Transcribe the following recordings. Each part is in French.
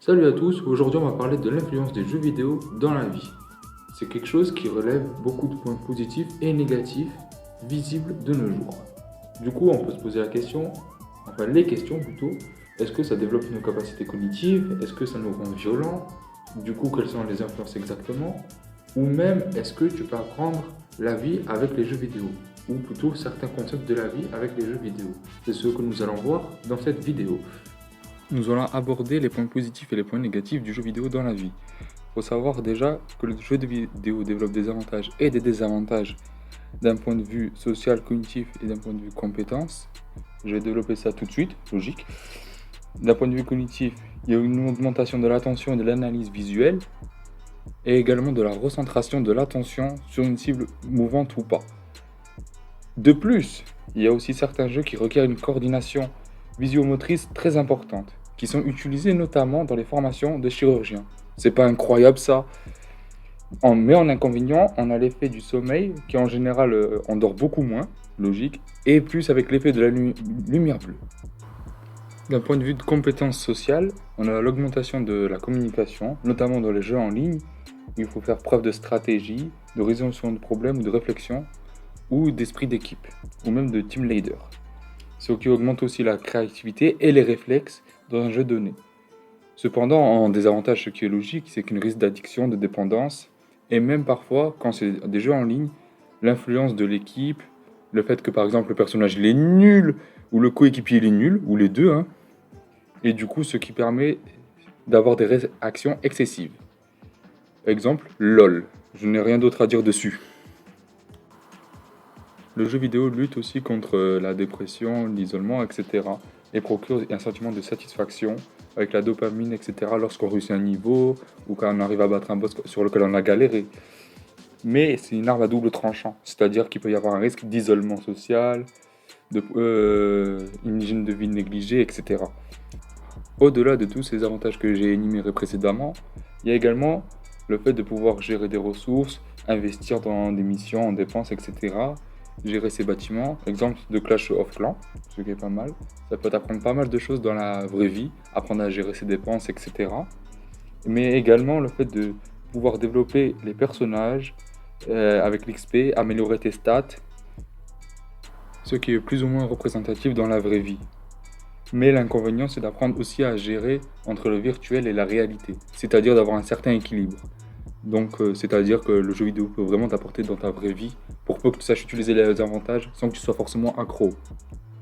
Salut à tous, aujourd'hui on va parler de l'influence des jeux vidéo dans la vie. C'est quelque chose qui relève beaucoup de points positifs et négatifs visibles de nos jours. Du coup, on peut se poser la question, enfin les questions plutôt, est-ce que ça développe nos capacités cognitives? Est-ce que ça nous rend violents? Du coup, quelles sont les influences exactement? Ou même, est-ce que tu peux apprendre la vie avec les jeux vidéo? Ou plutôt certains concepts de la vie avec les jeux vidéo? C'est ce que nous allons voir dans cette vidéo. Nous allons aborder les points positifs et les points négatifs du jeu vidéo dans la vie. Il faut savoir déjà que le jeu de vidéo développe des avantages et des désavantages d'un point de vue social, cognitif et d'un point de vue compétence. Je vais développer ça tout de suite, logique. D'un point de vue cognitif, il y a une augmentation de l'attention et de l'analyse visuelle et également de la recentration de l'attention sur une cible mouvante ou pas. De plus, il y a aussi certains jeux qui requièrent une coordination visio-motrice très importante, qui sont utilisés notamment dans les formations de chirurgiens. C'est pas incroyable ça. Mais en inconvénient, on a l'effet du sommeil qui en général on dort beaucoup moins, logique, et plus avec l'effet de la lumière bleue. D'un point de vue de compétences sociales, on a l'augmentation de la communication, notamment dans les jeux en ligne, où il faut faire preuve de stratégie, de résolution de problèmes ou de réflexion, ou d'esprit d'équipe, ou même de team leader. Ce qui augmente aussi la créativité et les réflexes dans un jeu donné. Cependant, en désavantage, ce qui est logique, c'est qu'une risque d'addiction, de dépendance, et même parfois, quand c'est des jeux en ligne, l'influence de l'équipe, le fait que par exemple le personnage il est nul, ou le coéquipier il est nul, ou les deux, et du coup ce qui permet d'avoir des réactions excessives. Exemple, LOL. Je n'ai rien d'autre à dire dessus. Le jeu vidéo lutte aussi contre la dépression, l'isolement, etc. et procure un sentiment de satisfaction avec la dopamine, etc. lorsqu'on réussit un niveau ou quand on arrive à battre un boss sur lequel on a galéré. Mais c'est une arme à double tranchant, c'est-à-dire qu'il peut y avoir un risque d'isolement social, une hygiène de vie négligée, etc. Au-delà de tous ces avantages que j'ai énumérés précédemment, il y a également le fait de pouvoir gérer des ressources, investir dans des missions en dépenses, etc. Gérer ses bâtiments, exemple de Clash of Clans, ce qui est pas mal. Ça peut t'apprendre pas mal de choses dans la vraie vie, apprendre à gérer ses dépenses, etc. Mais également le fait de pouvoir développer les personnages avec l'XP, améliorer tes stats, ce qui est plus ou moins représentatif dans la vraie vie. Mais l'inconvénient, c'est d'apprendre aussi à gérer entre le virtuel et la réalité, c'est-à-dire d'avoir un certain équilibre. Donc, c'est-à-dire que le jeu vidéo peut vraiment t'apporter dans ta vraie vie pour peu que tu saches utiliser les avantages sans que tu sois forcément accro.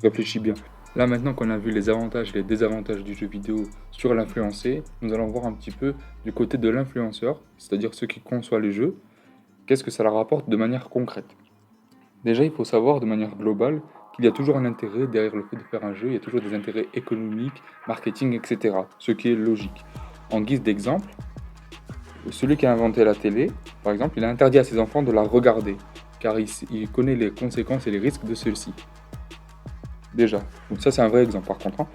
Réfléchis bien. Là, maintenant qu'on a vu les avantages et les désavantages du jeu vidéo sur l'influencé, nous allons voir un petit peu du côté de l'influenceur, c'est-à-dire ceux qui conçoivent les jeux, qu'est-ce que ça leur apporte de manière concrète. Déjà, il faut savoir de manière globale qu'il y a toujours un intérêt derrière le fait de faire un jeu, il y a toujours des intérêts économiques, marketing, etc. Ce qui est logique. En guise d'exemple, celui qui a inventé la télé, par exemple, il a interdit à ses enfants de la regarder, car il connaît les conséquences et les risques de celle-ci. Déjà, donc ça c'est un vrai exemple par contre.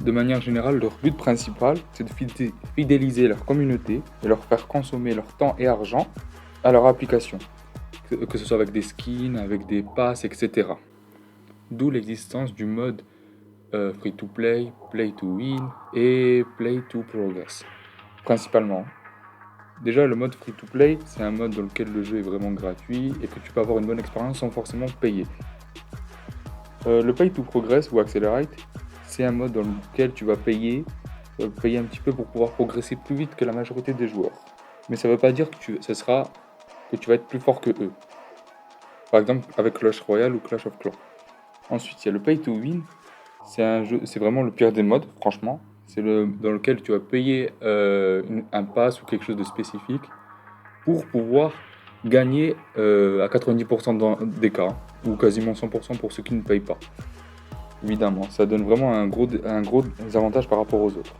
De manière générale, leur but principal, c'est de fidéliser leur communauté et leur faire consommer leur temps et argent à leur application, que ce soit avec des skins, avec des passes, etc. D'où l'existence du mode free to play, play to win et play to progress, principalement. Déjà, le mode free-to-play, c'est un mode dans lequel le jeu est vraiment gratuit et que tu peux avoir une bonne expérience sans forcément payer. Le pay-to-progress ou accelerate, c'est un mode dans lequel tu vas payer un petit peu pour pouvoir progresser plus vite que la majorité des joueurs. Mais ça ne veut pas dire que tu vas être plus fort que eux. Par exemple, avec Clash Royale ou Clash of Clans. Ensuite, il y a le pay-to-win. C'est vraiment le pire des modes, franchement. C'est dans lequel tu vas payer un pass ou quelque chose de spécifique pour pouvoir gagner à 90% des cas, ou quasiment 100% pour ceux qui ne payent pas. Évidemment, ça donne vraiment un gros avantage par rapport aux autres.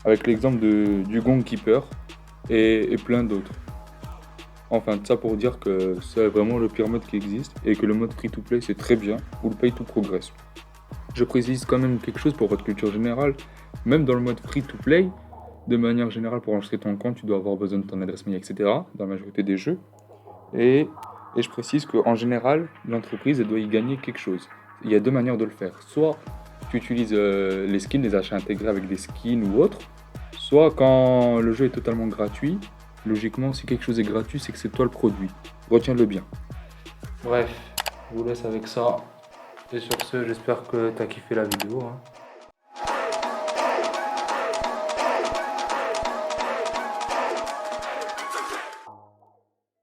Avec l'exemple du Gong Keeper et plein d'autres. Enfin, ça pour dire que c'est vraiment le pire mode qui existe et que le mode free-to-play c'est très bien, ou le pay-to-progress. Je précise quand même quelque chose pour votre culture générale, même dans le mode free-to-play, de manière générale pour enregistrer ton compte, tu dois avoir besoin de ton adresse mail, etc. dans la majorité des jeux. Et je précise qu'en général, l'entreprise elle doit y gagner quelque chose. Il y a deux manières de le faire. Soit tu utilises les skins, les achats intégrés avec des skins ou autres, Soit quand le jeu est totalement gratuit, logiquement, si quelque chose est gratuit, c'est que c'est toi le produit. Retiens-le bien. Bref, je vous laisse avec ça. Et sur ce, j'espère que tu as kiffé la vidéo, hein.